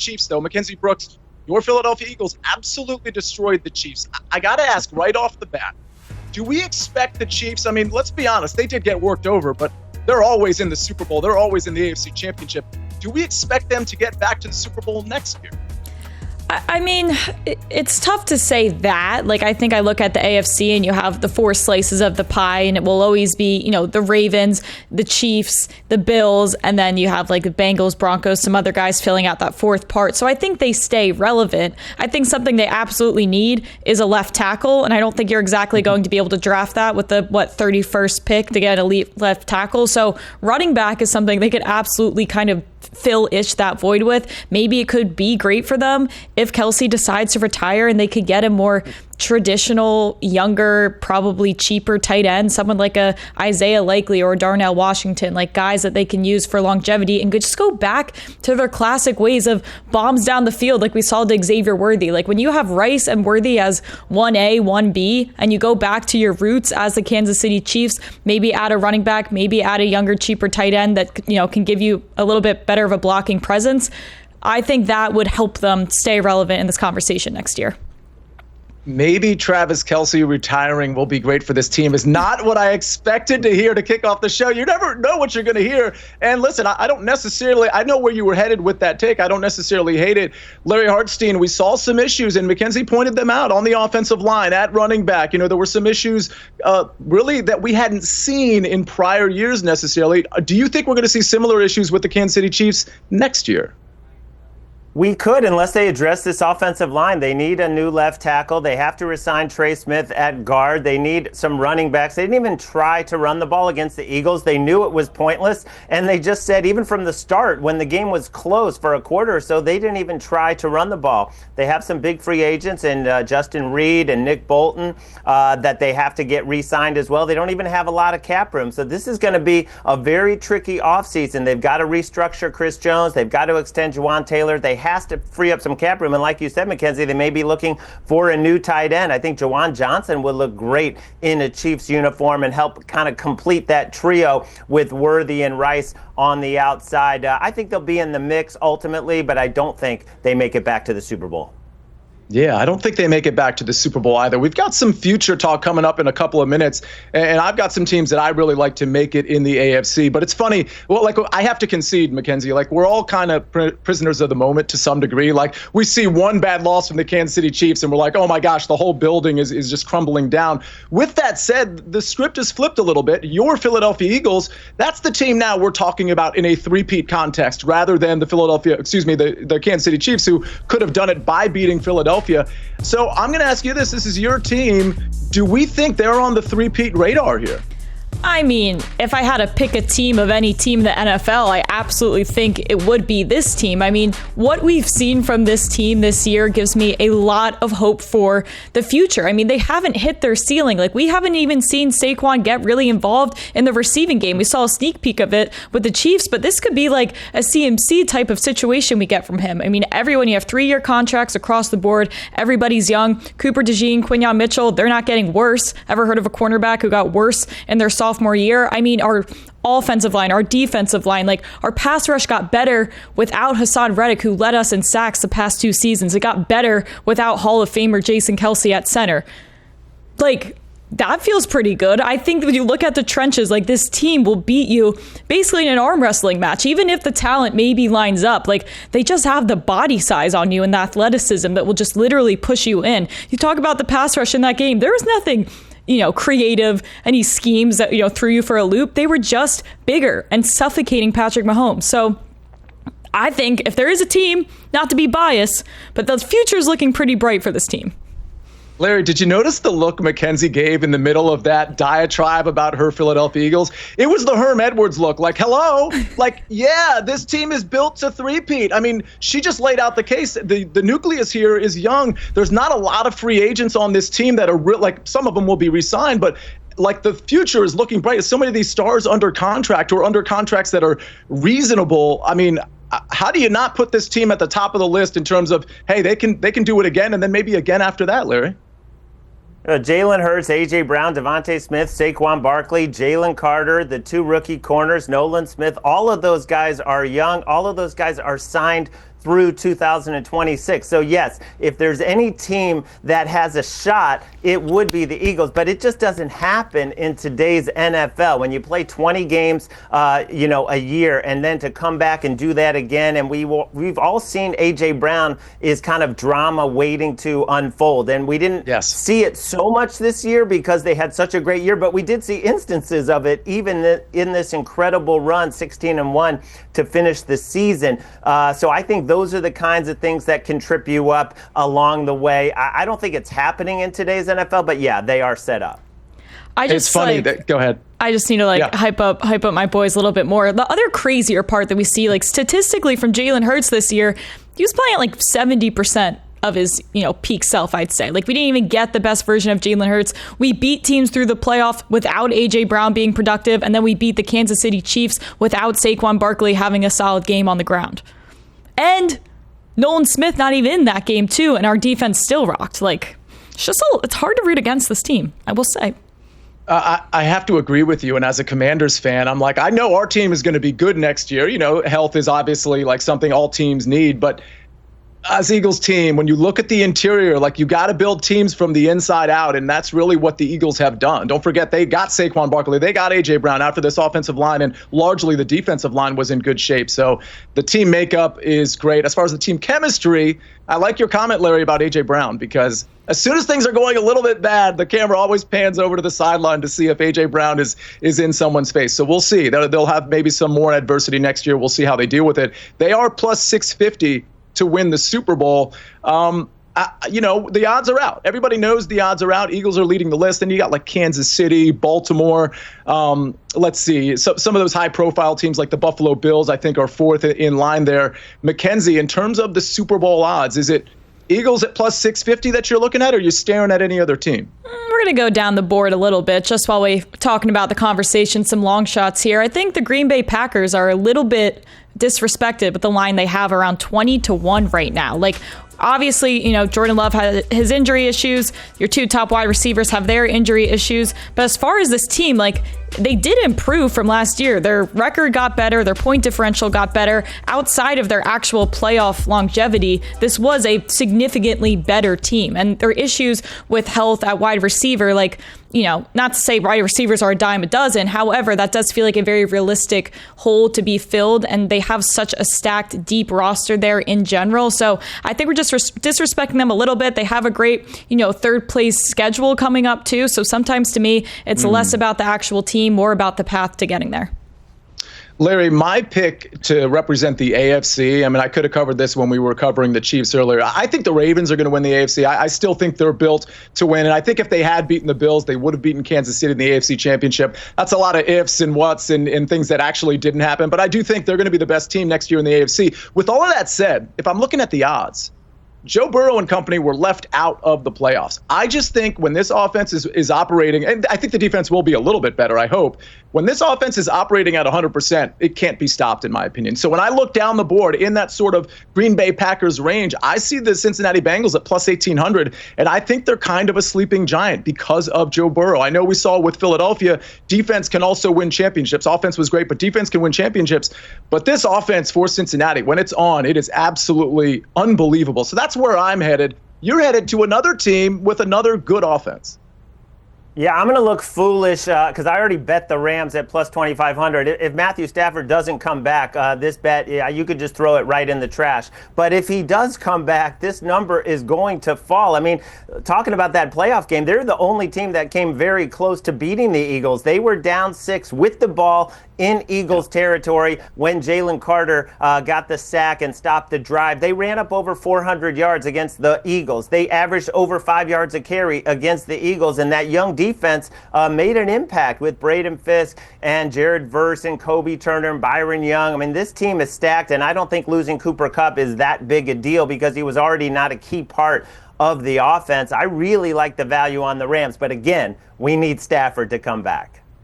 Chiefs, though. Mackenzie Brooks, your Philadelphia Eagles absolutely destroyed the Chiefs. I got to ask right off the bat, do we expect the Chiefs? I mean, let's be honest, they did get worked over, but they're always in the Super Bowl. They're always in the AFC Championship. Do we expect them to get back to the Super Bowl next year? I mean, it's tough to say that. Like, I think I look at the AFC and you have the 4 slices of the pie, and it will always be, you know, the Ravens, the Chiefs, the Bills, and then you have like the Bengals, Broncos, some other guys filling out that 4th part. So I think they stay relevant. I think something they absolutely need is a left tackle, and I don't think you're exactly going to be able to draft that with the 31st pick to get an elite left tackle. So running back is something they could absolutely kind of fill-ish that void with. Maybe it could be great for them if Kelsey decides to retire and they could get a more traditional, younger, probably cheaper tight end, someone like a Isaiah Likely or Darnell Washington, like guys that they can use for longevity and could just go back to their classic ways of bombs down the field like we saw to Xavier Worthy. Like when you have Rice and Worthy as 1A, 1B, and you go back to your roots as the Kansas City Chiefs, maybe add a running back, maybe add a younger, cheaper tight end that, you know, can give you a little bit better of a blocking presence. I think that would help them stay relevant in this conversation next year. Maybe Travis Kelce retiring will be great for this team is not what I expected to hear to kick off the show. You never know what you're going to hear. And listen, I don't necessarily, I know where you were headed with that take. I don't necessarily hate it. Larry Hartstein, we saw some issues, and Mackenzie pointed them out on the offensive line, at running back. You know, there were some issues really that we hadn't seen in prior years necessarily. Do you think we're going to see similar issues with the Kansas City Chiefs next year? We could, unless they address this offensive line. They need a new left tackle. They have to resign Trey Smith at guard. They need some running backs. They didn't even try to run the ball against the Eagles. They knew it was pointless. And they just said, even from the start, when the game was close for a quarter or so, they didn't even try to run the ball. They have some big free agents in Justin Reed and Nick Bolton that they have to get re-signed as well. They don't even have a lot of cap room. So this is going to be a very tricky offseason. They've got to restructure Chris Jones. They've got to extend Juwan Taylor. They has to free up some cap room. And like you said, Mackenzie, they may be looking for a new tight end. I think Jawan Johnson would look great in a Chiefs uniform and help kind of complete that trio with Worthy and Rice on the outside. I think they'll be in the mix ultimately, but I don't think they make it back to the Super Bowl. Yeah, I don't think they make it back to the Super Bowl either. We've got some future talk coming up in a couple of minutes, and I've got some teams that I really like to make it in the AFC. But it's funny, well, like I have to concede, Mackenzie, like we're all kind of prisoners of the moment to some degree. Like we see one bad loss from the Kansas City Chiefs, and we're like, oh my gosh, the whole building is just crumbling down. With that said, the script is flipped a little bit. Your Philadelphia Eagles, that's the team now we're talking about in a three-peat context rather than the Kansas City Chiefs, who could have done it by beating Philadelphia. So I'm going to ask you this. This is your team. Do we think they're on the three-peat radar here? I mean, if I had to pick a team of any team in the NFL, I absolutely think it would be this team. I mean, what we've seen from this team this year gives me a lot of hope for the future. I mean, they haven't hit their ceiling. Like, we haven't even seen Saquon get really involved in the receiving game. We saw a sneak peek of it with the Chiefs, but this could be like a CMC type of situation we get from him. I mean, you have 3-year contracts across the board. Everybody's young. Cooper DeJean, Quinyon Mitchell, they're not getting worse. Ever heard of a cornerback who got worse in their sophomore year? I mean, our offensive line, our defensive line, like our pass rush got better without Hassan Reddick, who led us in sacks the past 2 seasons. It got better without Hall of Famer Jason Kelsey at center. Like, that feels pretty good. I think when you look at the trenches, like this team will beat you basically in an arm wrestling match, even if the talent maybe lines up. Like, they just have the body size on you and the athleticism that will just literally push you in. You talk about the pass rush in that game. There was nothing creative, any schemes that, threw you for a loop. They were just bigger and suffocating Patrick Mahomes. So I think if there is a team, not to be biased, but the future is looking pretty bright for this team. Larry, did you notice the look Mackenzie gave in the middle of that diatribe about her Philadelphia Eagles? It was the Herm Edwards look, like, hello? Like, yeah, this team is built to three-peat. I mean, she just laid out the case. The nucleus here is young. There's not a lot of free agents on this team that are real. Like, some of them will be re-signed, but like the future is looking bright. So many of these stars under contract or under contracts that are reasonable. I mean, how do you not put this team at the top of the list in terms of, hey, they can do it again and then maybe again after that, Larry? Jalen Hurts, A.J. Brown, Devontae Smith, Saquon Barkley, Jalen Carter, the 2 rookie corners, Nolan Smith, all of those guys are young. All of those guys are signed through 2026. So yes, if there's any team that has a shot, it would be the Eagles, but it just doesn't happen in today's NFL. When you play 20 games, a year, and then to come back and do that again, and we've all seen A.J. Brown is kind of drama waiting to unfold, and we didn't see it so much this year because they had such a great year, but we did see instances of it even in this incredible run, 16-1 to finish the season. So I think those are the kinds of things that can trip you up along the way. I don't think it's happening in today's NFL, but yeah, they are set up. It's funny go ahead. I just need to hype up my boys a little bit more. The other crazier part that we see, statistically from Jalen Hurts this year, he was playing at 70% of his, peak self, I'd say. We didn't even get the best version of Jalen Hurts. We beat teams through the playoff without A.J. Brown being productive, and then we beat the Kansas City Chiefs without Saquon Barkley having a solid game on the ground. And Nolan Smith not even in that game, too, and our defense still rocked. It's hard to root against this team, I will say. I have to agree with you. And as a Commanders fan, I'm I know our team is going to be good next year. Health is obviously something all teams need. But as Eagles team, when you look at the interior, you got to build teams from the inside out. And that's really what the Eagles have done. Don't forget, they got Saquon Barkley. They got A.J. Brown after this offensive line. And largely the defensive line was in good shape. So the team makeup is great. As far as the team chemistry, I like your comment, Larry, about A.J. Brown, because as soon as things are going a little bit bad, the camera always pans over to the sideline to see if A.J. Brown is in someone's face. So we'll see. They'll have maybe some more adversity next year. We'll see how they deal with it. They are plus 650 to win the Super Bowl. The odds are out. Everybody knows the odds are out. Eagles are leading the list. Then you got Kansas City, Baltimore. Let's see. So, some of those high-profile teams like the Buffalo Bills, I think, are fourth in line there. Mackenzie, in terms of the Super Bowl odds, is it Eagles at plus 650 that you're looking at, or are you staring at any other team? We're going to go down the board a little bit just while we're talking about the conversation, some long shots here. I think the Green Bay Packers are a little bit disrespected with the line they have around 20-1 right now. Obviously, Jordan Love had his injury issues. Your two top wide receivers have their injury issues. But as far as this team, they did improve from last year. Their record got better. Their point differential got better. Outside of their actual playoff longevity, this was a significantly better team. And their issues with health at wide receiver, not to say wide receivers are a dime a dozen. However, that does feel like a very realistic hole to be filled. And they have such a stacked, deep roster there in general. So I think we're just disrespecting them a little bit. They have a great, third place schedule coming up too. So sometimes to me, it's less about the actual team, more about the path to getting there. Larry, my pick to represent the AFC, I could have covered this when we were covering the Chiefs earlier. I think the Ravens are going to win the AFC. I still think they're built to win. And I think if they had beaten the Bills, they would have beaten Kansas City in the AFC Championship. That's a lot of ifs and whats and things that actually didn't happen. But I do think they're going to be the best team next year in the AFC. With all of that said, if I'm looking at the odds, Joe Burrow and company were left out of the playoffs. I just think when this offense is operating, and I think the defense will be a little bit better, I hope. When this offense is operating at 100%, it can't be stopped, in my opinion. So when I look down the board in that sort of Green Bay Packers range, I see the Cincinnati Bengals at plus 1,800, and I think they're kind of a sleeping giant because of Joe Burrow. I know we saw with Philadelphia, defense can also win championships. Offense was great, but defense can win championships. But this offense for Cincinnati, when it's on, it is absolutely unbelievable. So that's where I'm headed. You're headed to another team with another good offense. Yeah, I'm going to look foolish because I already bet the Rams at plus 2,500. If Matthew Stafford doesn't come back, this bet, you could just throw it right in the trash. But if he does come back, this number is going to fall. Talking about that playoff game, they're the only team that came very close to beating the Eagles. They were down 6 with the ball in Eagles territory when Jalen Carter got the sack and stopped the drive. They ran up over 400 yards against the Eagles. They averaged over 5 yards a carry against the Eagles, and that young defense made an impact with Braden Fisk and Jared Verse and Kobe Turner and Byron Young. This team is stacked, and I don't think losing Cooper Kupp is that big a deal because he was already not a key part of the offense. I really like the value on the Rams, but again, we need Stafford to come back.